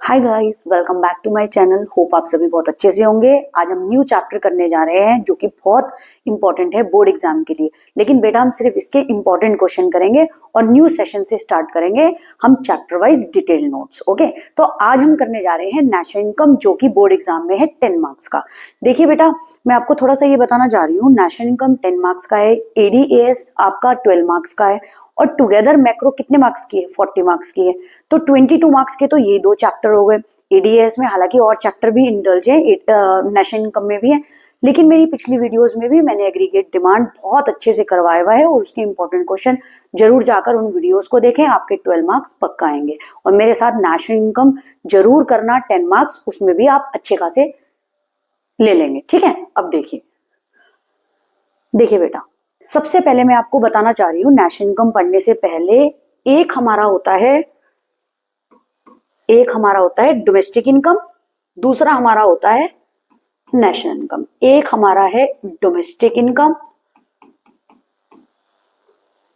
Hi guys, welcome back to my channel. Hope आप सभी बहुत अच्छे से होंगे। आज हम न्यू चैप्टर करने जा रहे हैं जो कि बहुत इंपॉर्टेंट है बोर्ड एग्जाम के लिए। लेकिन बेटा हम सिर्फ इसके इंपॉर्टेंट क्वेश्चन करेंगे और न्यू सेशन से स्टार्ट करेंगे हम chapter wise detail notes. Okay, तो आज हम करने जा रहे हैं नेशनल इनकम जो कि बोर्ड एग्जाम में है 10 मार्क्स का। देखिए बेटा, मैं आपको थोड़ा सा ये बताना चाह रही हूँ, नेशनल इनकम 10 मार्क्स का है, एडीएएस आपका 12 मार्क्स का है और टुगेदर मैक्रो कितने मार्क्स की है? 40 मार्क्स की है। तो 22 मार्क्स के तो ये दो चैप्टर हो गए एडीएस में। हालांकि और चैप्टर भी इंडल्ज है, नेशनल इनकम में भी है, लेकिन मेरी पिछली वीडियोस में भी मैंने एग्रीगेट डिमांड बहुत अच्छे से करवाया हुआ है और उसके इंपॉर्टेंट क्वेश्चन जरूर जाकर उन वीडियोस को देखें, आपके 12 मार्क्स पक्का आएंगे। और मेरे साथ नेशनल इनकम जरूर करना 10 मार्क्स, उसमें भी आप अच्छे खासे ले लेंगे। ठीक है, अब देखिए बेटा, सबसे पहले मैं आपको बताना चाह रही हूँ, नेशनल इनकम पढ़ने से पहले एक हमारा होता है डोमेस्टिक इनकम, दूसरा हमारा होता है नेशनल इनकम। एक हमारा है डोमेस्टिक इनकम,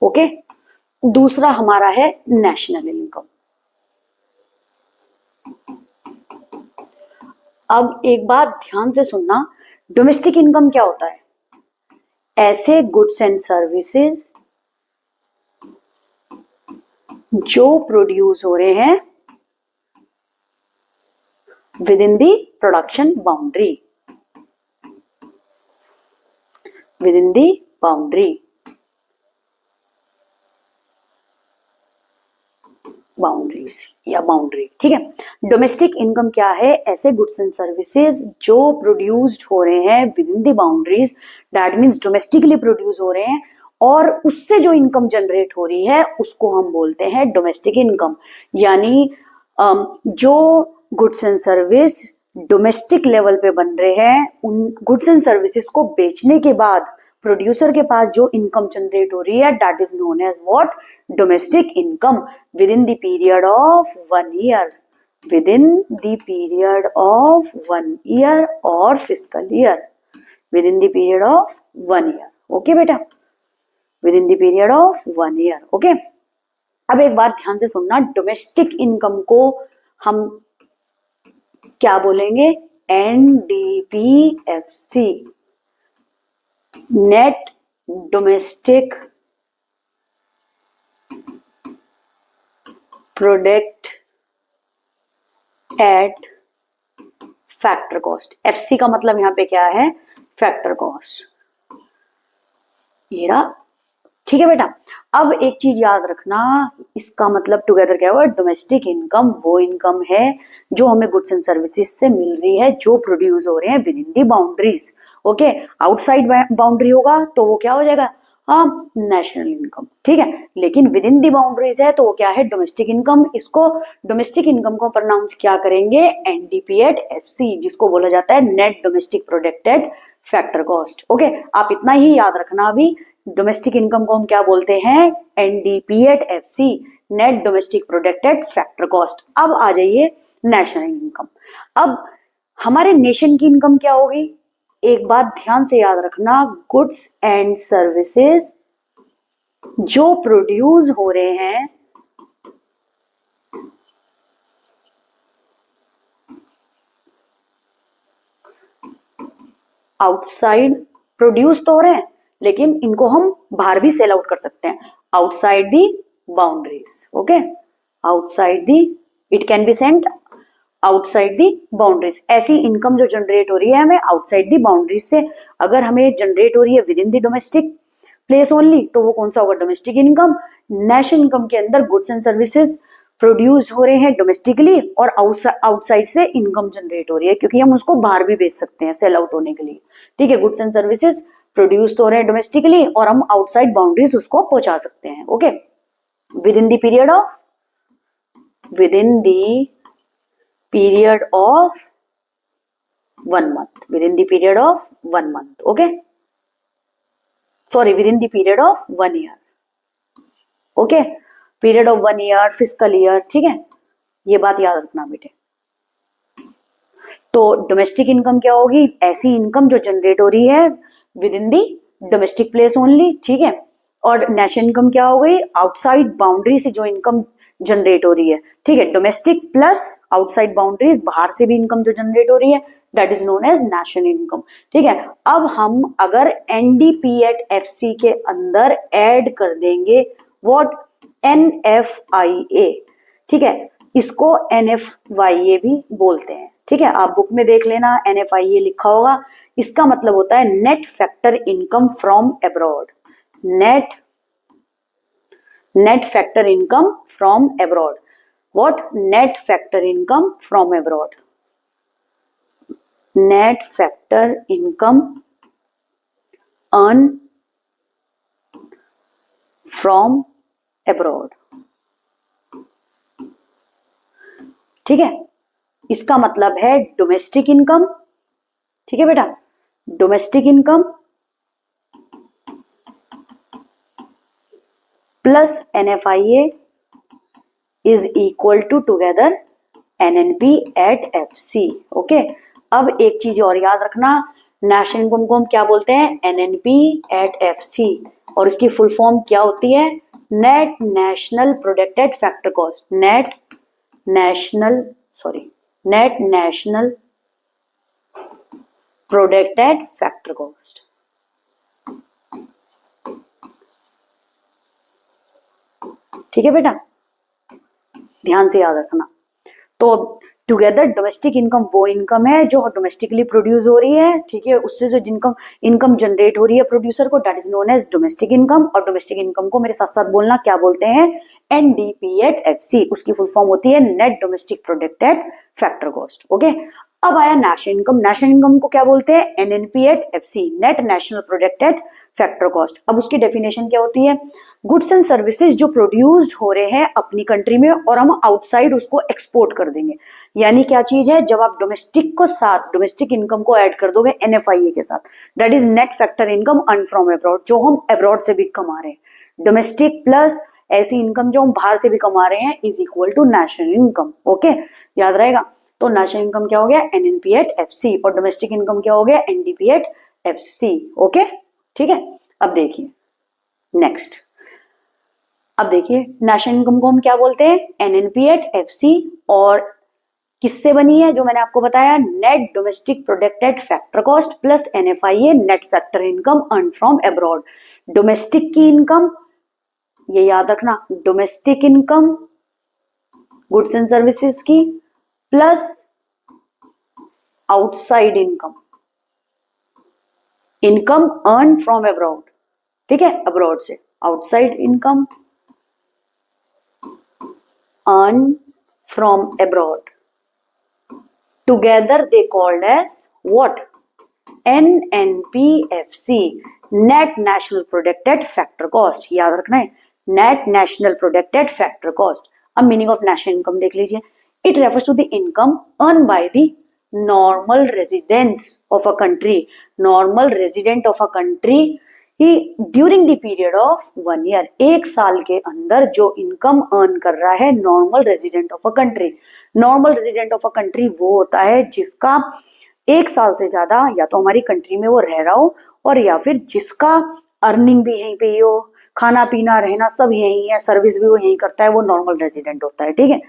ओके, दूसरा हमारा है नेशनल इनकम। अब एक बात ध्यान से सुनना, डोमेस्टिक इनकम क्या होता है? ऐसे गुड्स एंड सर्विसेज जो प्रोड्यूस हो रहे हैं with in the production boundary, with in the boundaries या बाउंड्री। ठीक है, डोमेस्टिक इनकम क्या है? ऐसे गुड्स एंड सर्विसेज जो प्रोड्यूस्ड हो रहे हैं with in the boundaries, that means domestically produce हो रहे हैं और उससे जो इनकम जनरेट हो रही है उसको हम बोलते हैं डोमेस्टिक इनकम। यानी जो goods and service domestic level पे बन रहे हैं, उन गुड्स एंड सर्विसेज को बेचने के बाद प्रोड्यूसर के पास जो इनकम जनरेट हो रही है, that is known as what? Domestic income within the period of 1 year, within the period of 1 year और fiscal year, within the period of 1 year. Okay बेटा, within the period of 1 year. Okay, अब एक बात ध्यान से सुनना, domestic income को हम क्या बोलेंगे? NDPFC, net domestic product at factor cost. FC का मतलब यहां पे क्या है? Factor cost. ये रहा। ठीक है बेटा, अब एक चीज याद रखना, इसका मतलब टुगेदर क्या हुआ? डोमेस्टिक इनकम वो इनकम है जो हमें गुड्स एंड सर्विसेज से मिल रही है, जो प्रोड्यूस हो रहे हैं with in the boundaries. Okay, outside boundary होगा तो वो क्या हो जाएगा? हाँ, नेशनल इनकम। ठीक है, लेकिन विद इन दी बाउंड्रीज है तो वो क्या है? Domestic income. इसको डोमेस्टिक इनकम को प्रोनाउंस क्या करेंगे? एनडीपी एट एफसी, जिसको बोला जाता है net domestic product at factor cost. Okay, आप इतना ही याद रखना, अभी डोमेस्टिक इनकम को हम क्या बोलते हैं? NDP at FC, net domestic product at factor cost. अब आ जाइए नेशनल इनकम। अब हमारे नेशन की इनकम क्या होगी? एक बात ध्यान से याद रखना, गुड्स एंड सर्विसेज जो प्रोड्यूस हो रहे हैं आउटसाइड, प्रोड्यूस तो हो रहे हैं लेकिन इनको हम बाहर भी सेल आउट कर सकते हैं, outside the boundaries. Okay, outside the, it can be sent outside the boundaries. ऐसी इनकम जो जनरेट हो रही है हमें आउटसाइड दी बाउंड्रीज से, अगर हमें जनरेट हो रही है विद इन दी डोमेस्टिक प्लेस ओनली, तो वो कौन सा होगा? Domestic income. नेशनल इनकम के अंदर गुड्स एंड सर्विसेज प्रोड्यूस हो रहे हैं डोमेस्टिकली और आउटसाइड से इनकम जनरेट हो रही है, क्योंकि हम उसको बाहर भी बेच सकते हैं सेल आउट होने के लिए। ठीक है, गुड्स एंड सर्विसेज प्रोड्यूस तो हो रहे हैं डोमेस्टिकली और हम आउटसाइड बाउंड्रीज उसको पहुंचा सकते हैं। Okay, with in the period of 1 month, within the period of 1 month, okay, sorry, within the period of 1 year, okay, period of 1 year, fiscal year। ठीक है, ये बात याद रखना बेटे। तो डोमेस्टिक इनकम क्या होगी? ऐसी इनकम जो जनरेट हो रही है विद इन दी डोमेस्टिक प्लेस ओनली। ठीक है, और नेशनल इनकम क्या हो गई? आउटसाइड बाउंड्री से जो इनकम जनरेट हो रही है, ठीक है। डोमेस्टिक प्लस आउटसाइड बाउंड्रीज, बाहर से भी इनकम जो जनरेट हो रही है, that is known as national income, ठीक है। अब हम अगर एनडीपी एट एफसी के अंदर ऐड कर देंगे व्हाट, एनएफआईए, ठीक है, इसको एनएफवाईए भी बोलते हैं, ठीक है। आप बुक में देख लेना, एनएफआईए लिखा होगा। इसका मतलब होता है net factor income from abroad, net factor income from abroad, what, net factor income from abroad, net factor income earn from abroad, ठीक है। इसका मतलब है डोमेस्टिक इनकम, ठीक है बेटा, domestic income plus NFIA is equal to together NNP at FC, okay. अब एक चीज और याद रखना, नेशनल इनकम को हम क्या बोलते हैं, एनएनपी एट एफसी, और इसकी फुल फॉर्म क्या होती है, net national producted factor cost, net national producted factor cost, ठीक है बेटा, ध्यान से याद रखना। तो टुगेदर डोमेस्टिक इनकम वो इनकम है जो डोमेस्टिकली प्रोड्यूस हो रही है, ठीक है, उससे जो इनकम जनरेट हो रही है प्रोड्यूसर को, that is known as domestic income. और डोमेस्टिक इनकम को मेरे साथ साथ बोलना क्या बोलते हैं, एनडीपी एट एफसी, उसकी फुल फॉर्म होती है net domestic प्रोडक्टेड factor cost, okay. अब आया नेशनल इनकम, नेशनल इनकम को क्या बोलते हैं, NNP at FC, net national producted factor cost. अब उसकी डेफिनेशन क्या होती है, गुड्स एंड सर्विसेज जो प्रोड्यूस्ड हो रहे हैं अपनी कंट्री में और हम आउटसाइड उसको एक्सपोर्ट कर देंगे। यानी क्या चीज है, जब आप डोमेस्टिक को साथ डोमेस्टिक इनकम को ऐड कर दोगे एनएफआईए के साथ, that is net factor income earn from abroad, जो हम अब्रॉड से भी कमा रहे हैं। डोमेस्टिक प्लस ऐसी इनकम जो हम बाहर से भी कमा रहे हैं is equal to national income, okay, याद रहेगा। तो नेशनल इनकम क्या हो गया, एनएनपी एट एफसी, और डोमेस्टिक इनकम क्या हो गया, एनडीपी एट एफसी, ओके, ठीक है। अब देखिए नेक्स्ट, अब देखिए नेशनल इनकम को हम क्या बोलते हैं, एनएनपी एट एफसी, और किससे बनी है, जो मैंने आपको बताया, net domestic प्रोडक्टेड factor cost plus NFIA, net factor income earn from abroad. Domestic की इनकम, ये याद रखना, domestic income goods and services की plus outside income, income earn from abroad, ठीक है, अब्रॉड से, outside income earn from abroad. Together they called as what? NNPFC, Net National Producted Factor Cost. याद रखना है, Net National Producted Factor Cost. अब meaning of national income देख लीजिए, it refers to the income earn by the normal residents of a country, normal resident of a country during the period of 1 year, एक साल के अंदर जो income earn कर रहा है normal resident of a country. Normal resident of a country वो होता है जिसका एक साल से ज्यादा या तो हमारी कंट्री में वो रह रहा हो, और या फिर जिसका अर्निंग भी यहीं पे ही हो, खाना पीना रहना सब यहीं है, सर्विस भी वो यहीं करता है, वो नॉर्मल रेजिडेंट होता है, ठीक है।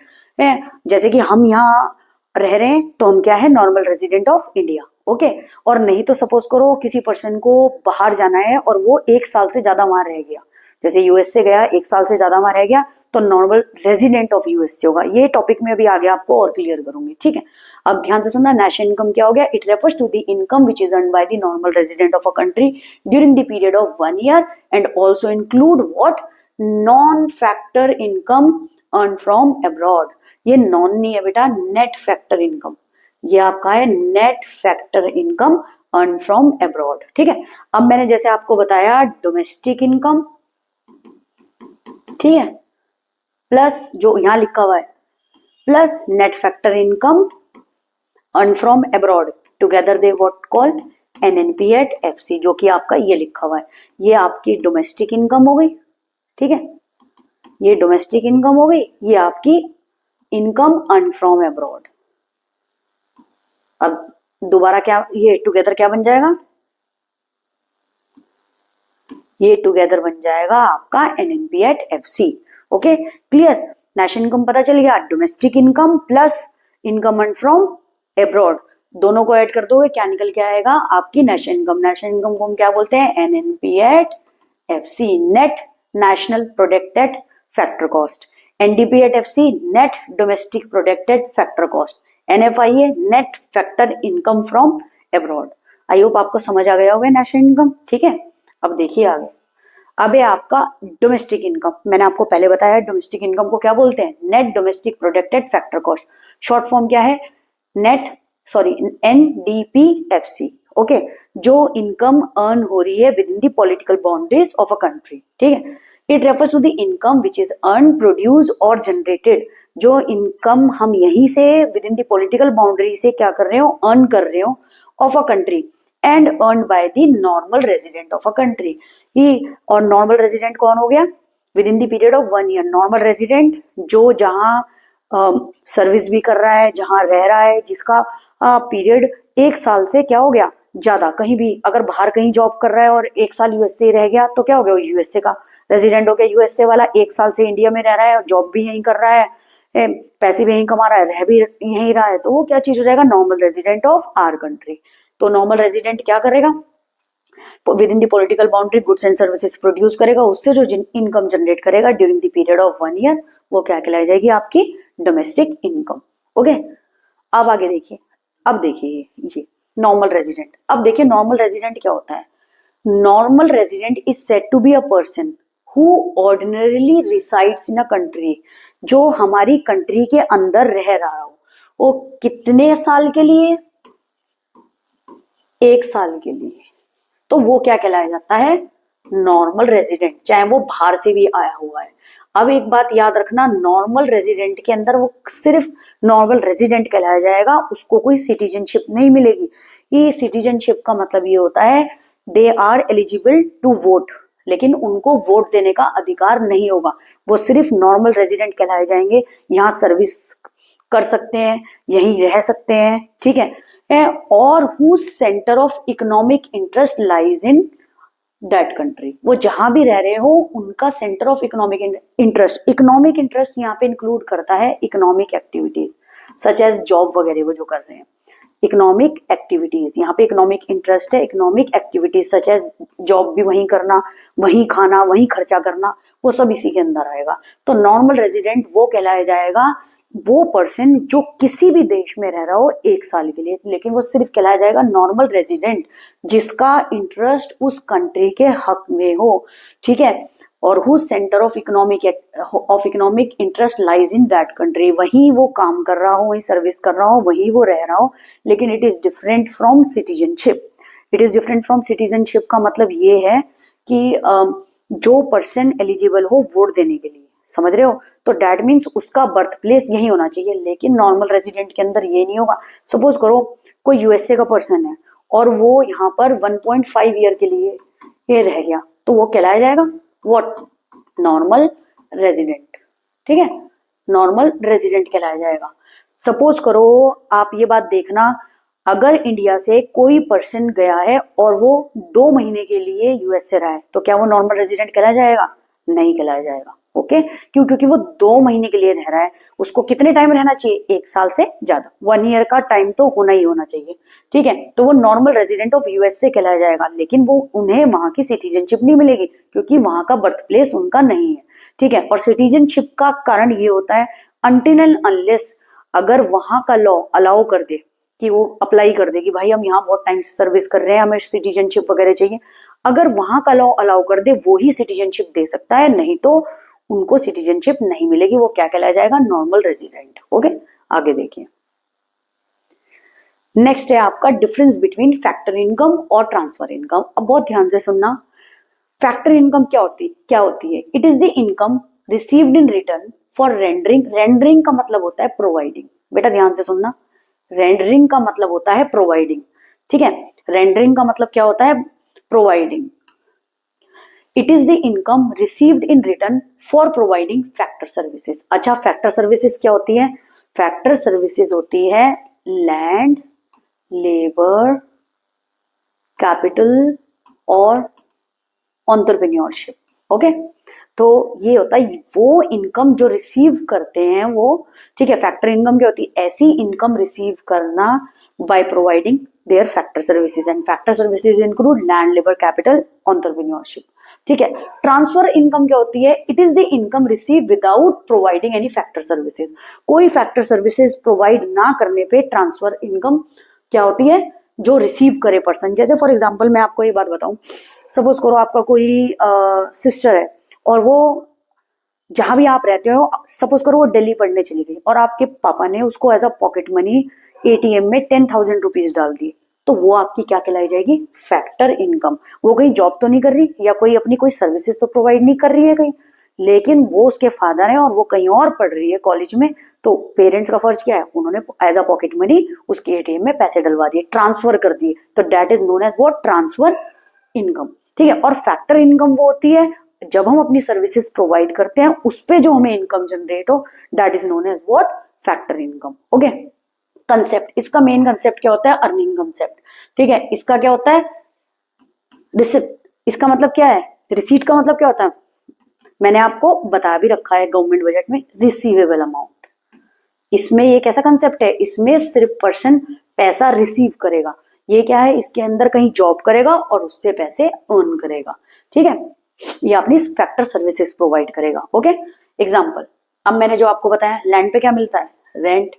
जैसे कि हम यहाँ रह रहे हैं तो हम क्या है, normal resident of India, okay. और नहीं तो सपोज करो किसी पर्सन को बाहर जाना है और वो एक साल से ज्यादा वहां रह गया, जैसे यूएस से गया, एक साल से ज्यादा वहां रह गया, तो नॉर्मल रेजिडेंट ऑफ यूएस से होगा। ये टॉपिक में अभी आगे आपको और क्लियर करूंगी, ठीक है। अब ध्यान से सुनना, नेशनल इनकम क्या हो गया, it refers to the income which is earn by the normal resident of a country during the period of 1 year and also include what, non factor income earn from abroad. ये non नहीं है बेटा, net factor income, ये आपका है net factor income earn from abroad, ठीक है। अब मैंने जैसे आपको बताया डोमेस्टिक इनकम, ठीक है, प्लस जो यहां लिखा हुआ है, plus net factor income earn from abroad, together they what called NNP at FC, जो कि आपका ये लिखा हुआ है, ये आपकी डोमेस्टिक इनकम हो गई, ठीक है, ये डोमेस्टिक इनकम हो गई, ये आपकी इनकम अर्न फ्रॉम अब्रॉड। अब दोबारा क्या, ये टुगेदर क्या बन जाएगा, ये टुगेदर बन जाएगा आपका NNP at FC, okay, clear. National income पता चल गया, domestic income plus income earn from abroad, दोनों को ऐड कर दोगे क्या निकल के आएगा, आपकी नेशनल इनकम। नेशनल इनकम को हम क्या बोलते हैं, NNP at FC, net national product at factor cost. NDP at FC, net domestic product at factor cost. NFI है net factor income from abroad. I hope आपको समझ आ गया होगा नेशनल इनकम। ठीक है, अब देखिए आगे। अब है आपका डोमेस्टिक इनकम। मैंने आपको पहले बताया डोमेस्टिक इनकम को क्या बोलते हैं, net domestic product at factor cost. Short form क्या है, एनडीपीएफसी। ओके, जो इनकम अर्न हो रही है within the political boundaries of a country. ठीक है, it refers to the income which is earn, produce और जनरेटेड, जो इनकम हम यहीं से within the political boundary से क्या कर रहे हो, अर्न कर रहे हो of a country, and earn by the normal resident of a country. और नॉर्मल रेजिडेंट कौन हो गया, with in the period of 1 year. Normal resident जो जहां सर्विस भी कर रहा है, जहां रह रहा है, जिसका पीरियड 1 साल से क्या हो गया ज्यादा, कहीं भी अगर बाहर कहीं जॉब कर रहा है और 1 साल यूएसए रह गया तो क्या हो गया, वो यूएसए का रेजिडेंट हो गया। यूएसए वाला 1 साल से इंडिया में रह रहा है और जॉब भी यहीं कर रहा है, पैसे भी यहीं कमा रहा है, रह भी यहीं रहा है, तो वो क्या चीज हो जाएगा, normal resident of our country. तो नॉर्मल रेजिडेंट क्या करेगा, within the political boundary goods and services produce करेगा, उससे जो इनकम जनरेट करेगा during the period of 1 year, वो क्या कहलाई जाएगी, आपकी डोमेस्टिक इनकम। ओके, अब आगे देखिए। अब देखिए ये नॉर्मल रेजिडेंट। अब देखिए नॉर्मल रेजिडेंट क्या होता है। Normal resident is said to be a person who ordinarily resides in a country, जो हमारी कंट्री के अंदर रह रहा हो, वो कितने साल के लिए, 1 साल के लिए, तो वो क्या कहलाया जाता है, नॉर्मल रेजिडेंट, चाहे वो बाहर से भी आया हुआ है। अब एक बात याद रखना, नॉर्मल रेजिडेंट के अंदर वो सिर्फ नॉर्मल रेजिडेंट कहलाया जाएगा, उसको कोई सिटीजनशिप नहीं मिलेगी। ये सिटीजनशिप का मतलब ये होता है they are eligible to vote, लेकिन उनको वोट देने का अधिकार नहीं होगा, वो सिर्फ नॉर्मल रेजिडेंट कहलाए जाएंगे। यहाँ सर्विस कर सकते हैं, यहीं रह सकते हैं, ठीक है, और who centre of economic interest lies in that country, वो जहां भी रह रहे हो उनका centre of economic interest, economic interest यहाँ पे इंक्लूड करता है economic activities such as job वगैरह वो जो कर रहे हैं, इकोनॉमिक एक्टिविटीज, यहाँ पे इकोनॉमिक इंटरेस्ट है, economic activities such as job भी वहीं करना, वहीं खाना, वहीं खर्चा करना, वो सब इसी के अंदर आएगा। तो नॉर्मल रेजिडेंट वो कहलाया जाएगा वो पर्सन जो किसी भी देश में रह रहा हो 1 साल के लिए, लेकिन वो सिर्फ कहलाया जाएगा नॉर्मल रेजिडेंट जिसका इंटरेस्ट उस कंट्री के हक में हो, ठीक है, और who centre of economic interest lies in that country, वहीं वो काम कर रहा हो, वहीं सर्विस कर रहा हो, वहीं वो रह रहा हो, लेकिन it is different from citizenship. It is different from citizenship का मतलब ये है कि जो पर्सन एलिजिबल हो वोट देने के लिए, समझ रहे हो, तो डेट मीन्स उसका बर्थ प्लेस यही होना चाहिए, लेकिन नॉर्मल रेजिडेंट के अंदर ये नहीं होगा। सपोज करो कोई यूएसए का पर्सन है और वो यहाँ पर 1.5 ईयर के लिए ये रह गया, तो वो कहलाया जाएगा व्हाट, नॉर्मल रेजिडेंट, ठीक है, नॉर्मल रेजिडेंट कहलाया जाएगा। सपोज करो आप ये बात देखना, अगर इंडिया से कोई पर्सन गया है और वो 2 महीने के लिए यूएसए रहा है, तो क्या वो नॉर्मल रेजिडेंट कहलाया जाएगा, नहीं कहलाया जाएगा। ओके, क्यों, क्योंकि वो 2 महीने के लिए रह रहा है, उसको कितने टाइम रहना चाहिए, 1 साल से ज्यादा, 1 ईयर का टाइम तो होना ही होना चाहिए, ठीक है, तो वो नॉर्मल रेजिडेंट ऑफ यूएसए कहलाया जाएगा, लेकिन वो उन्हें वहां की सिटीजनशिप नहीं मिलेगी क्योंकि वहां का बर्थ प्लेस उनका नहीं है, ठीक है। और सिटीजनशिप का कारण ये होता है अनटिल एंड अनलेस अगर वहां का लॉ अलाउ कर दे कि वो अप्लाई कर दे कि भाई हम यहाँ बहुत टाइम से सर्विस कर रहे हैं, हमें सिटीजनशिप वगैरह चाहिए, अगर वहां का लॉ अलाउ कर दे वो ही सिटीजनशिप दे सकता है, नहीं तो उनको सिटीजनशिप नहीं मिलेगी, वो क्या कहलाया जाएगा, नॉर्मल रेजिडेंट। ओके, आगे देखिए। नेक्स्ट है आपका डिफरेंस बिटवीन फैक्टर इनकम और ट्रांसफर इनकम। अब बहुत ध्यान से सुनना, फैक्टर इनकम क्या होती है, it is the income received in return for rendering, rendering का मतलब होता है प्रोवाइडिंग, बेटा ध्यान से सुनना, रेंडरिंग का मतलब होता है प्रोवाइडिंग, ठीक है, रेंडरिंग का मतलब क्या होता है, providing. It is the income received in return for providing factor services. अच्छा, फैक्टर सर्विसेज क्या होती है, फैक्टर सर्विसेज होती है लैंड, लेबर, कैपिटल और एंटरप्रेन्योरशिप। ओके, तो ये होता है वो इनकम जो रिसीव करते हैं वो, ठीक है। फैक्टर इनकम क्या होती है? ऐसी इनकम रिसीव करना by providing their factor services, and factor services include land, labour, capital, entrepreneurship, ठीक है। ट्रांसफर इनकम क्या होती है? It is the income receive without providing any factor services. कोई फैक्टर सर्विसेज प्रोवाइड ना करने पे ट्रांसफर इनकम क्या होती है? जो रिसीव करे पर्सन। जैसे फॉर एग्जांपल मैं आपको ये बात बताऊं, सपोज करो आपका कोई सिस्टर है और वो जहां भी आप रहते हो, सपोज करो वो दिल्ली पढ़ने चली गई और आपके पापा ने उसको as a pocket money ATM में 10,000 रुपीज डाल दिए, तो वो आपकी क्या कहलाई जाएगी? Factor income. वो कहीं जॉब तो नहीं कर रही या कोई अपनी कोई सर्विसेज तो प्रोवाइड नहीं कर रही है कहीं, लेकिन वो उसके फादर है और वो कहीं और पढ़ रही है कॉलेज में, तो पेरेंट्स का फर्ज क्या है? उन्होंने एज अ पॉकेट मनी उसके एटीएम में पैसे डलवा दिए, ट्रांसफर कर दिए, तो that is known as what? Transfer income, ठीक है। और फैक्टर इनकम वो होती है जब हम अपनी सर्विसेज प्रोवाइड करते हैं उस पे जो हमें इनकम जनरेट हो, that is known as what? Factor income. Okay, concept, इसका मेन कंसेप्ट क्या होता है? अर्निंग कंसेप्ट, ठीक है। इसका क्या होता है? रिसिप्ट, इसका मतलब क्या है? रिसीट का मतलब क्या होता है? मैंने आपको बता भी रखा है गवर्नमेंट बजट में, रिसीवेबल अमाउंट। इसमें ये कैसा कंसेप्ट है? इसमें सिर्फ पर्सन पैसा रिसीव करेगा। ये क्या है? इसके अंदर कहीं जॉब करेगा और उससे पैसे अर्न करेगा, ठीक है। ये अपनी फैक्टर सर्विसेज प्रोवाइड करेगा। ओके, एग्जांपल, अब मैंने जो आपको बताया, लैंड पे क्या मिलता है? रेंट,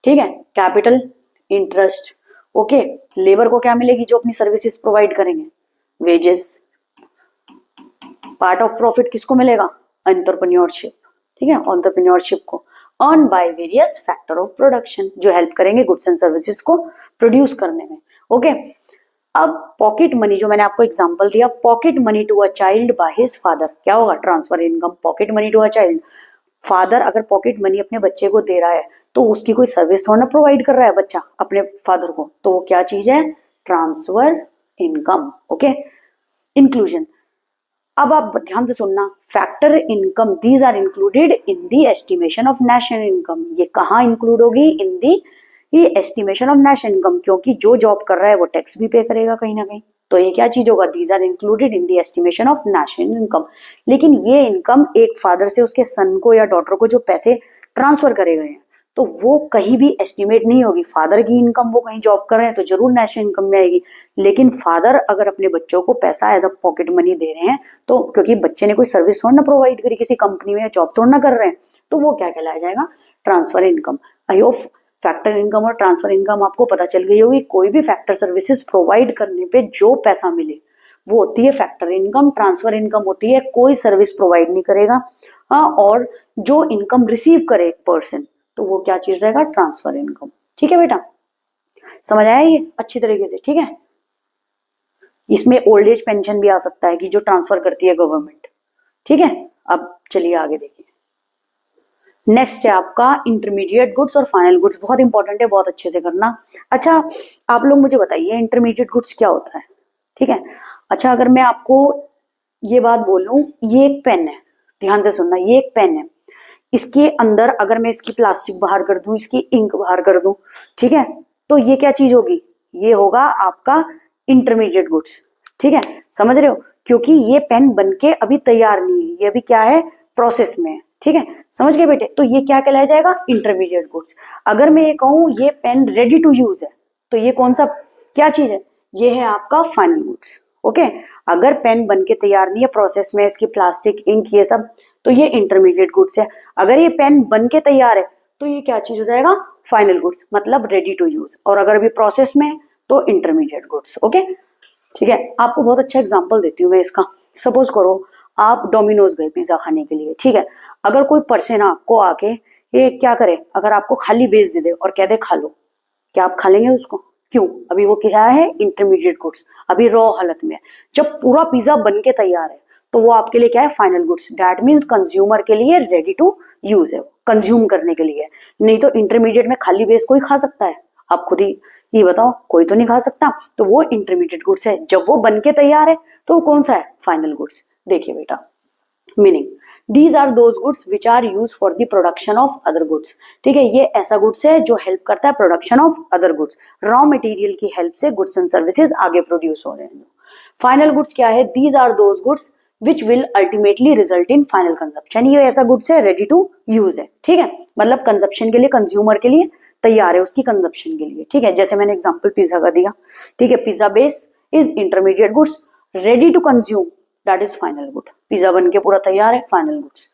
ठीक है। Capital, interest, okay. लेबर को क्या मिलेगी जो अपनी सर्विसेज प्रोवाइड करेंगे? वेजेस। पार्ट ऑफ प्रॉफिट किसको मिलेगा? एंटरप्रेन्योरशिप, ठीक है। एंटरप्रेन्योरशिप को earn by various factor of production, जो हेल्प करेंगे गुड्स एंड सर्विसेज को प्रोड्यूस करने में। ओके, अब पॉकेट मनी, जो मैंने आपको एग्जांपल दिया, pocket money to a child by his father, क्या होगा? Transfer income. Pocket money to a child, father अगर पॉकेट मनी अपने बच्चे को दे रहा है तो उसकी कोई सर्विस थोड़ा ना प्रोवाइड कर रहा है बच्चा अपने फादर को, तो वो क्या चीज है? Transfer income. ओके, इंक्लूजन, अब आप ध्यान से सुनना, factor income these are included in the estimation of national income. ये कहाँ इंक्लूड होगी? In the estimation of national income, क्योंकि जो जॉब कर रहा है वो टैक्स भी पे करेगा कहीं ना कहीं, तो ये क्या चीज होगा? These are included in the estimation of national income. लेकिन ये इनकम एक फादर से उसके सन को या डॉटर को जो पैसे ट्रांसफर करे गए हैं, तो वो कहीं भी एस्टिमेट नहीं होगी। फादर की इनकम, वो कहीं जॉब कर रहे हैं तो जरूर नेशनल इनकम में आएगी, लेकिन फादर अगर अपने बच्चों को पैसा एज अ पॉकेट मनी दे रहे हैं, तो क्योंकि बच्चे ने कोई सर्विस थोड़ा ना प्रोवाइड करी किसी कंपनी में या जॉब थोड़ा ना कर रहे हैं, तो वो क्या कहलाया जाएगा? Transfer income. I hope factor income और ट्रांसफर इनकम आपको पता चल गई होगी। कोई भी फैक्टर सर्विसेज प्रोवाइड करने पे जो पैसा मिले वो होती है फैक्टर इनकम। ट्रांसफर इनकम होती है कोई सर्विस प्रोवाइड नहीं करेगा, हाँ, और जो इनकम रिसीव करे एक पर्सन, तो वो क्या चीज रहेगा? Transfer income. ठीक है बेटा, समझ आया ये अच्छी तरीके से? ठीक है, इसमें ओल्ड एज पेंशन भी आ सकता है कि जो ट्रांसफर करती है गवर्नमेंट। ठीक है, अब चलिए आगे देखिए। नेक्स्ट है आपका इंटरमीडिएट गुड्स और फाइनल गुड्स। बहुत इंपॉर्टेंट है, बहुत अच्छे से करना। अच्छा, आप लोग मुझे बताइए इंटरमीडिएट गुड्स क्या होता है? ठीक है, अच्छा अगर मैं आपको ये बात बोलूं, ये एक पेन है, ध्यान से सुनना, ये एक पेन है, इसके अंदर अगर मैं इसकी प्लास्टिक बाहर कर दूं, इसकी इंक बाहर कर दूं, ठीक है, तो ये क्या चीज होगी? ये होगा आपका इंटरमीडिएट गुड्स। ठीक है, समझ रहे हो? क्योंकि ये पेन बनके अभी तैयार नहीं है, ये अभी क्या है? प्रोसेस में है। ठीक है, समझ गए बेटे? तो ये क्या कहलाया जाएगा? Intermediate goods. अगर मैं ये कहूं ये पेन रेडी टू यूज है, तो ये कौन सा क्या चीज है? ये है आपका फाइनल गुड्स। ओके, अगर पेन बनके तैयार नहीं है, प्रोसेस में, इसकी प्लास्टिक, इंक, ये सब, तो ये इंटरमीडिएट गुड्स है। अगर ये पेन बनके तैयार है तो ये क्या चीज हो जाएगा? फाइनल गुड्स, मतलब रेडी टू यूज। और अगर अभी प्रोसेस में है तो इंटरमीडिएट गुड्स। ओके, ठीक है, आपको बहुत अच्छा एग्जांपल देती हूँ मैं इसका। सपोज करो आप डोमिनोज गए पिज्जा खाने के लिए, ठीक है, अगर कोई पर्सन आपको आके ये क्या करे, अगर आपको खाली बेच दे और कह दे खा लो, क्या आप खा लेंगे उसको? क्यों? अभी वो क्या है? इंटरमीडिएट गुड्स, अभी रॉ हालत में है। जब पूरा पिज्जा बन के तैयार है तो वो आपके लिए क्या है? Final goods. That means consumer के लिए रेडी टू यूज है, कंज्यूम करने के लिए। नहीं तो इंटरमीडिएट में खाली बेस कोई खा सकता है? आप खुद ही ये बताओ, कोई तो नहीं खा सकता। तो वो इंटरमीडिएट गुड्स है। जब वो बन के तैयार है तो वो कौन सा है? Final goods. देखिए बेटा, meaning, these are those goods which are use for the production of other goods. ठीक है, ये ऐसा गुड्स है जो हेल्प करता है production of other goods. Raw material की हेल्प से गुड्स एंड सर्विसेज आगे प्रोड्यूस हो रहे हैं। फाइनल गुड्स क्या है? These are those goods which will ultimately result in final consumption. ये ऐसा गुड्स है रेडी टू यूज है, ठीक है, मतलब कंजप्शन के लिए, कंज्यूमर के लिए तैयार है उसकी कंजप्शन के लिए, ठीक है। जैसे मैंने एग्जांपल पिज्जा का दिया, ठीक है, pizza base is intermediate goods, ready to consume that is final good. Pizza बन के पूरा तैयार है, फाइनल गुड्स।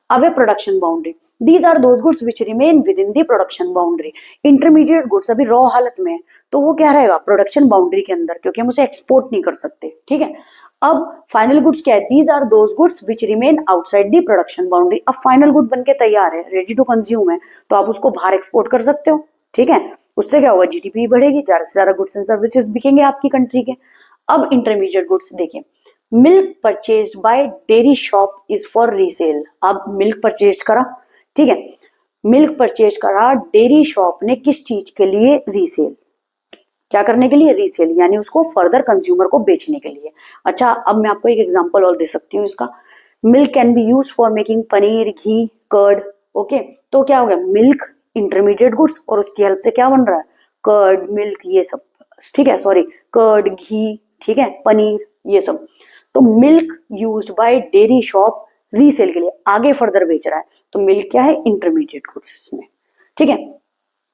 अब है production boundary, these are those goods which remain within the production boundary. Intermediate goods अभी रॉ हालत में है तो वो क्या रहेगा, प्रोडक्शन बाउंड्री के अंदर, क्योंकि हम उसे एक्सपोर्ट नहीं कर सकते, ठीक है। अब फाइनल गुड्स क्या है, these are those goods which remain outside the production boundary. अब फाइनल गुड बन के तैयार है, रेडी टू कंज्यूम है, तो आप उसको बाहर एक्सपोर्ट कर सकते हो, ठीक है। उससे क्या होगा, जीडीपी बढ़ेगी, ज्यादा से ज्यादा गुड्स एंड सर्विसेज बिकेंगे आपकी कंट्री के। अब इंटरमीडिएट गुड्स देखिए, milk purchased bye dairy shop is for resale. अब मिल्क परचेज करा, ठीक है, मिल्क परचेज करा डेयरी शॉप ने किस चीज के लिए, रीसेल, क्या करने के लिए, रीसेल, यानी उसको फर्दर कंज्यूमर को बेचने के लिए। अच्छा, अब मैं आपको एक एग्जांपल और दे सकती हूँ इसका, milk can be use for making paneer, ghee, curd, okay. तो क्या हो गया, मिल्क इंटरमीडिएट गुड्स और उसकी हेल्प से क्या बन रहा है, कर्ड, मिल्क, ये सब, ठीक है, सॉरी, कर्ड, घी, ठीक है, पनीर, ये सब। तो milk used by dairy shop resale के लिए, आगे फर्दर बेच रहा है, तो मिल्क क्या है, इंटरमीडिएट गुड्स इसमें, ठीक है।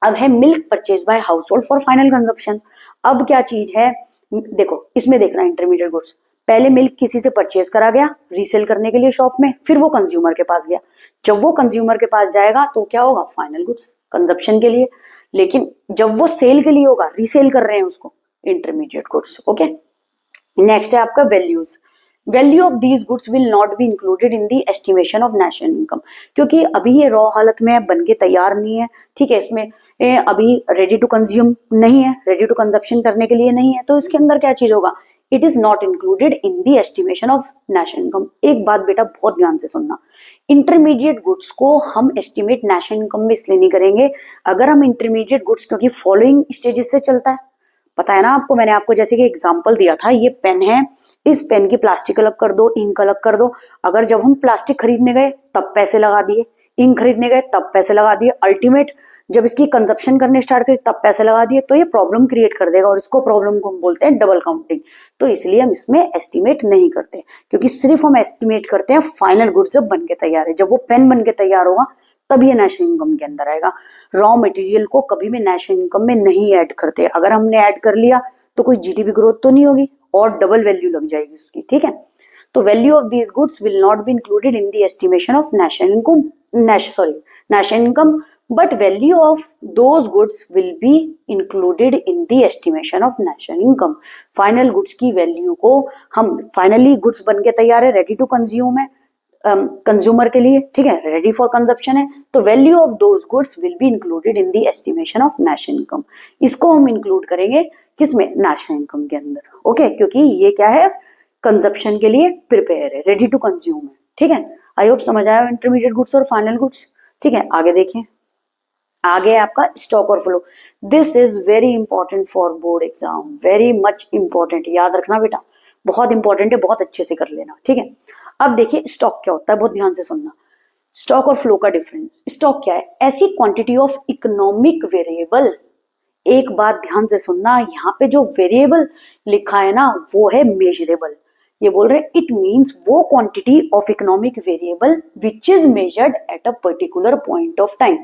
अब है milk purchase by house hold for final consumption. अब क्या चीज है, देखो इसमें देखना इंटरमीडिएट गुड्स, पहले मिल्क किसी से परचेज करा गया रीसेल करने के लिए शॉप में, फिर वो कंज्यूमर के पास गया। जब वो कंज्यूमर के पास जाएगा तो क्या होगा, फाइनल गुड्स कंजप्शन के लिए। लेकिन जब वो सेल के लिए होगा, रीसेल कर रहे हैं उसको, इंटरमीडिएट गुड्स, ओके। नेक्स्ट है आपका values, value of these goods will not be included in the estimation of national income, क्योंकि अभी ये रॉ हालत में है, बन के तैयार नहीं है, ठीक है, इसमें अभी रेडी टू कंज्यूम नहीं है, रेडी टू कंजप्शन करने के लिए नहीं है, तो इसके अंदर क्या चीज होगा, it is not included in the estimation of national income. एक बात बेटा बहुत ध्यान से सुनना, इंटरमीडिएट गुड्स को हम एस्टिमेट नेशनल इनकम में इसलिए नहीं करेंगे, अगर हम इंटरमीडिएट गुड्स, क्योंकि फॉलोइंग स्टेजेस से चलता है, पता है ना आपको, मैंने आपको जैसे कि एग्जांपल दिया था, ये पेन है, इस पेन की प्लास्टिक अलग कर दो, इंक अलग कर दो। अगर जब हम प्लास्टिक खरीदने गए तब पैसे लगा दिए, इंक खरीदने गए तब पैसे लगा दिए, अल्टीमेट जब इसकी कंजप्शन करने स्टार्ट करी तब पैसे लगा दिए, तो ये प्रॉब्लम क्रिएट कर देगा और इसको प्रॉब्लम को हम बोलते हैं डबल काउंटिंग। तो इसलिए हम इसमें एस्टिमेट नहीं करते, क्योंकि सिर्फ हम एस्टिमेट करते हैं फाइनल गुड्स जब बन के तैयार है, जब वो पेन बन के तैयार होगा तब ये नेशनल इनकम के अंदर आएगा। रॉ मटेरियल को कभी भी नेशनल इनकम में नहीं ऐड करते, अगर हमने ऐड कर लिया तो कोई जीडीपी ग्रोथ तो नहीं होगी और डबल वैल्यू लग जाएगी उसकी, ठीक है। तो value of these goods will not be included in the estimation of national income, but value of those goods will be included in the estimation of national income. Final goods की value को हम, finally goods बन के तैयार है, ready to consume है, consumer के लिए, ठीक है, रेडी फॉर कंजप्शन है, तो value of those goods will be included in the estimation of national income. इसको हम इंक्लूड करेंगे किसमें, नेशनल इनकम के अंदर, ओके, क्योंकि ये क्या है, कंजप्शन के लिए प्रिपेयर है, रेडी टू कंज्यूम है, ठीक है। आई होप समझ आया इंटरमीडिएट गुड्स और फाइनल गुड्स, ठीक है। आगे देखिए, आगे आपका स्टॉक और flow, this is very important for board exam, very much important, याद रखना बेटा, बहुत इंपॉर्टेंट है, बहुत अच्छे से कर लेना, ठीक है। अब देखिए स्टॉक क्या होता है, बहुत ध्यान से सुनना, स्टॉक और फ्लो का डिफरेंस। स्टॉक क्या है, ऐसी क्वांटिटी ऑफ इकोनॉमिक वेरिएबल, एक बात ध्यान से सुनना, यहाँ पे जो वेरिएबल लिखा है ना वो है मेजरेबल, ये बोल रहे हैं इट मींस वो quantity of economic variable which is measured at a particular point of time.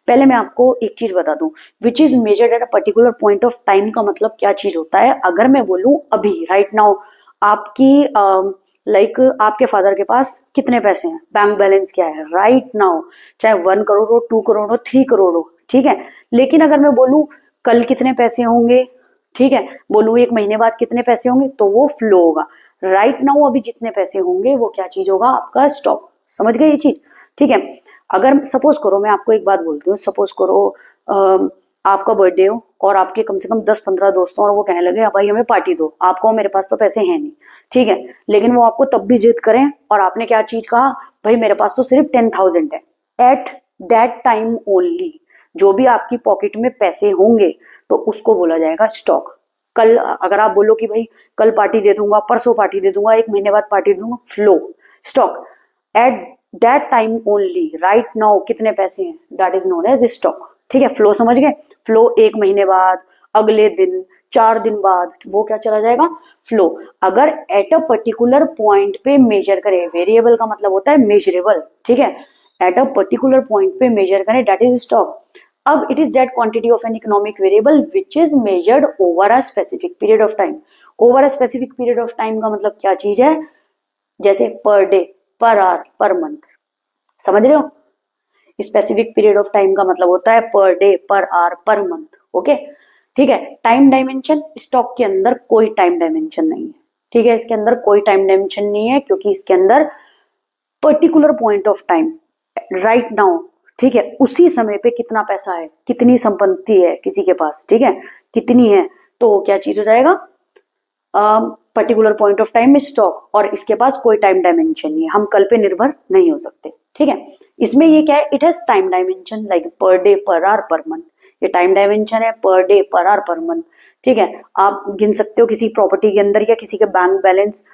पहले मैं आपको एक चीज बता दूं, which is measured at a particular point of time का मतलब क्या चीज होता है। अगर मैं बोलूं अभी राइट नाउ आपकी लाइक आपके फादर के पास कितने पैसे हैं, बैंक बैलेंस क्या है राइट नाउ, चाहे 1 करोड़ हो, 2 करोड़ हो, 3 करोड़ हो, ठीक है। लेकिन अगर मैं बोलूं कल कितने पैसे होंगे, ठीक है, बोलूं 1 महीने बाद कितने पैसे होंगे, तो वो फ्लो होगा। राइट नाउ अभी जितने पैसे होंगे वो क्या चीज होगा, आपका स्टॉक। समझ गए ये चीज, ठीक है। अगर सपोज करो, मैं आपको एक बात बोलती हूँ, सपोज करो आपका बर्थडे हो और आपके कम से कम 10-15 दोस्त हो और वो कहने लगे हाँ भाई हमें पार्टी दो, आपको मेरे पास तो पैसे हैं नहीं, ठीक है, लेकिन वो आपको तब भी जिद करें और आपने क्या चीज कहा, भाई मेरे पास तो सिर्फ 10,000 है, एट दैट टाइम ओनली जो भी आपकी पॉकेट में पैसे होंगे तो उसको बोला जाएगा स्टॉक। कल अगर आप बोलो कि भाई कल पार्टी दे दूंगा, परसों पार्टी दे दूंगा, 1 महीने बाद पार्टी दे दूंगा, flow, stock, at that time only, right now कितने पैसे हैं, that is known as stock, ठीक है। फ्लो समझ गए, फ्लो 1 महीने बाद, अगले दिन, 4 दिन बाद, वो क्या चला जाएगा, फ्लो। अगर एट अ पर्टिकुलर पॉइंट पे मेजर करें, वेरिएबल का मतलब होता है मेजरेबल, ठीक है, एट अ पर्टिकुलर पॉइंट पे मेजर करें, दैट इज स्टॉक। अब it is that quantity of an economic variable which is measured over a specific period of time. Over a specific period of time का मतलब क्या चीज है, जैसे per day, per hour, per month, समझ रहे हो। स्पेसिफिक पीरियड ऑफ टाइम का मतलब होता है per day, per hour, per month, okay, ठीक है। टाइम डायमेंशन, स्टॉक के अंदर कोई टाइम डायमेंशन नहीं है, ठीक है, इसके अंदर कोई टाइम डायमेंशन नहीं है, क्योंकि इसके अंदर particular point of time, right now, ठीक है, उसी समय पे कितना पैसा है, कितनी संपत्ति है किसी के पास, ठीक है, कितनी है, तो क्या चीज हो जाएगा, पर्टिकुलर पॉइंट ऑफ टाइम में स्टॉक, और इसके पास कोई टाइम डायमेंशन नहीं है, हम कल पे निर्भर नहीं हो सकते, ठीक है। इसमें ये क्या है, it has time dimension like per day, per hour, per month, ये टाइम डायमेंशन है, per day, per hour, per month, ठीक है। आप गिन सकते हो किसी प्रॉपर्टी के अंदर या किसी के बैंक बैलेंस,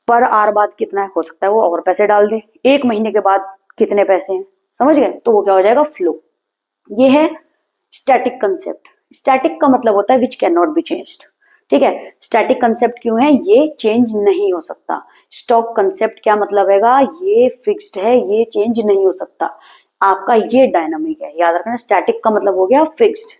पर आवर बाद कितना है, हो सकता है वो और पैसे डाल दे, 1 महीने के बाद कितने पैसे हैं, समझ गए, तो वो क्या हो जाएगा, फ्लो। ये है स्टैटिक कंसेप्ट। स्टैटिक का मतलब होता है which can not be changed, ठीक है। स्टैटिक कंसेप्ट क्यों है, ये चेंज नहीं हो सकता। स्टॉक कंसेप्ट क्या मतलब हैगा, ये फिक्स्ड है, ये चेंज नहीं हो सकता। आपका ये डायनामिक है, याद रखना, स्टैटिक का मतलब हो गया फिक्स्ड,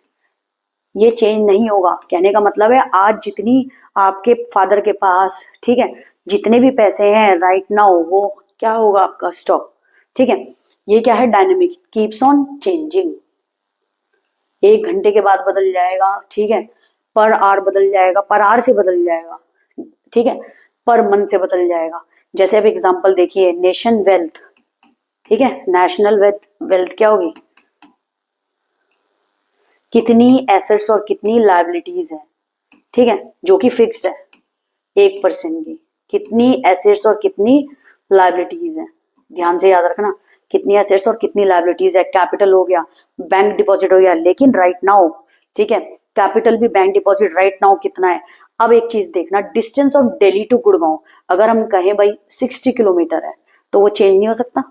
ये चेंज नहीं होगा। कहने का मतलब है आज जितनी आपके फादर के पास, ठीक है, जितने भी पैसे हैं राइट नाउ, वो क्या होगा, आपका स्टॉक, ठीक है। ये क्या है, डायनेमिक, कीप्स ऑन चेंजिंग, 1 घंटे के बाद बदल जाएगा, ठीक है, पर आवर बदल जाएगा, पर आवर से बदल जाएगा, ठीक है, पर मंथ से बदल जाएगा। जैसे अब एग्जांपल देखिए, नेशन वेल्थ, ठीक है, नेशनल वेल्थ, वेल्थ क्या होगी, कितनी एसेट्स और कितनी लायबिलिटीज है, ठीक है, जो कि फिक्स्ड है 1% की, कितनी एसेट्स और कितनी लायबिलिटीज है, ध्यान से याद रखना, कितनी एसेट्स और कितनी लायबिलिटीज है। कैपिटल हो गया, बैंक डिपॉजिट हो गया, लेकिन राइट नाउ, ठीक है, कैपिटल भी बैंक डिपॉजिट राइट नाउ कितना है। अब एक चीज देखना, distance of Delhi to Gurgaon, अगर हम कहें भाई 60 किलोमीटर है, तो वो चेंज नहीं हो सकता,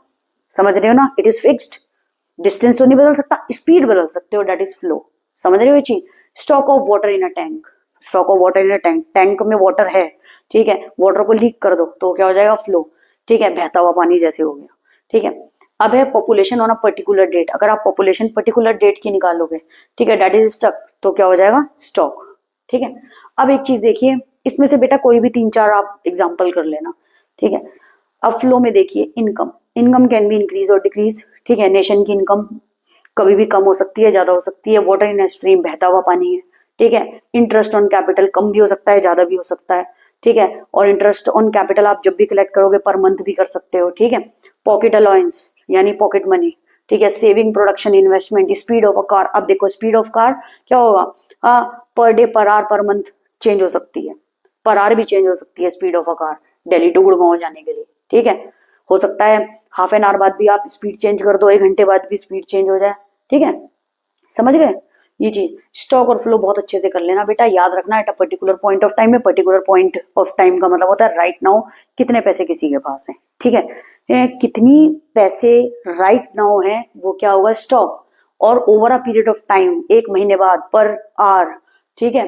समझ रहे हो ना, इट इज फिक्स्ड। डिस्टेंस तो नहीं बदल सकता, स्पीड बदल सकते हो, दैट इज फ्लो, समझ रहे हो ये चीज। Stock of water in a tank, stock of water in a tank, tank में वाटर है, ठीक है, वाटर को लीक कर दो तो क्या हो जाएगा, फ्लो, ठीक है, बहता हुआ पानी जैसे हो गया, ठीक है। अब है population on a particular date, अगर आप पॉपुलेशन पर्टिकुलर डेट की निकालोगे, ठीक है, दैट इज स्टॉक, तो क्या हो जाएगा, स्टॉक, ठीक है। अब एक चीज देखिए, इसमें से बेटा कोई भी 3-4 आप एग्जाम्पल कर लेना, ठीक है। अब फ्लो में देखिए, income, income can be increase और डिक्रीज, ठीक है, नेशन की इनकम कभी भी कम हो सकती है, ज्यादा हो सकती है। वाटर इन स्ट्रीम, बहता हुआ पानी है, ठीक है। इंटरेस्ट ऑन कैपिटल कम भी हो सकता है, ज्यादा भी हो सकता है, ठीक है। और इंटरेस्ट ऑन कैपिटल आप जब भी कलेक्ट करोगे पर मंथ भी कर सकते हो, ठीक है। पॉकेट अलाउंस यानी पॉकेट मनी, ठीक है। Saving, production, investment, speed of a car, अब देखो स्पीड ऑफ कार क्या होगा, per day, per hour, per month change हो सकती है, पर आवर भी चेंज हो सकती है speed of a car, Delhi to Gurgaon जाने के लिए, ठीक है। हो सकता है हाफ एन आवर बाद भी आप स्पीड चेंज कर दो, 1 घंटे बाद भी स्पीड चेंज हो जाए, ठीक है, समझ गए ये चीज। स्टॉक और फ्लो बहुत अच्छे से कर लेना बेटा, याद रखना, at a particular point of time में, पर्टिकुलर पॉइंट ऑफ टाइम का मतलब होता है राइट नाउ कितने पैसे किसी के पास है, ठीक है, कितनी पैसे राइट नाउ है, वो क्या होगा, स्टॉक। और over a period of time, 1 महीने बाद, पर आवर, ठीक है,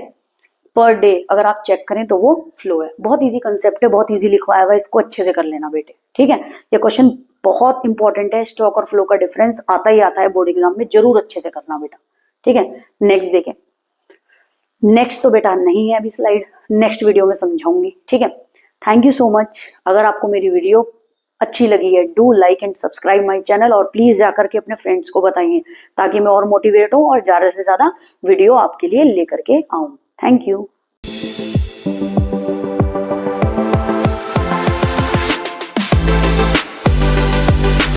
पर डे, अगर आप चेक करें तो वो फ्लो है। बहुत इजी कंसेप्ट है, बहुत इजी लिखवाया हुआ है, इसको अच्छे से कर लेना बेटे, ठीक है। ये क्वेश्चन बहुत इंपॉर्टेंट है, स्टॉक और फ्लो का डिफरेंस आता ही आता है बोर्ड एग्जाम में, जरूर अच्छे से करना बेटा, ठीक है। नेक्स्ट देखें, नेक्स्ट तो बेटा नहीं है अभी स्लाइड, नेक्स्ट वीडियो में समझाऊंगी, ठीक है। Thank you so much. अगर आपको मेरी वीडियो अच्छी लगी है, do like and subscribe my channel, और प्लीज जाकर के अपने फ्रेंड्स को बताइए, ताकि मैं और मोटिवेट हूँ और ज्यादा से ज्यादा वीडियो आपके लिए लेकर के आऊँ। Thank you.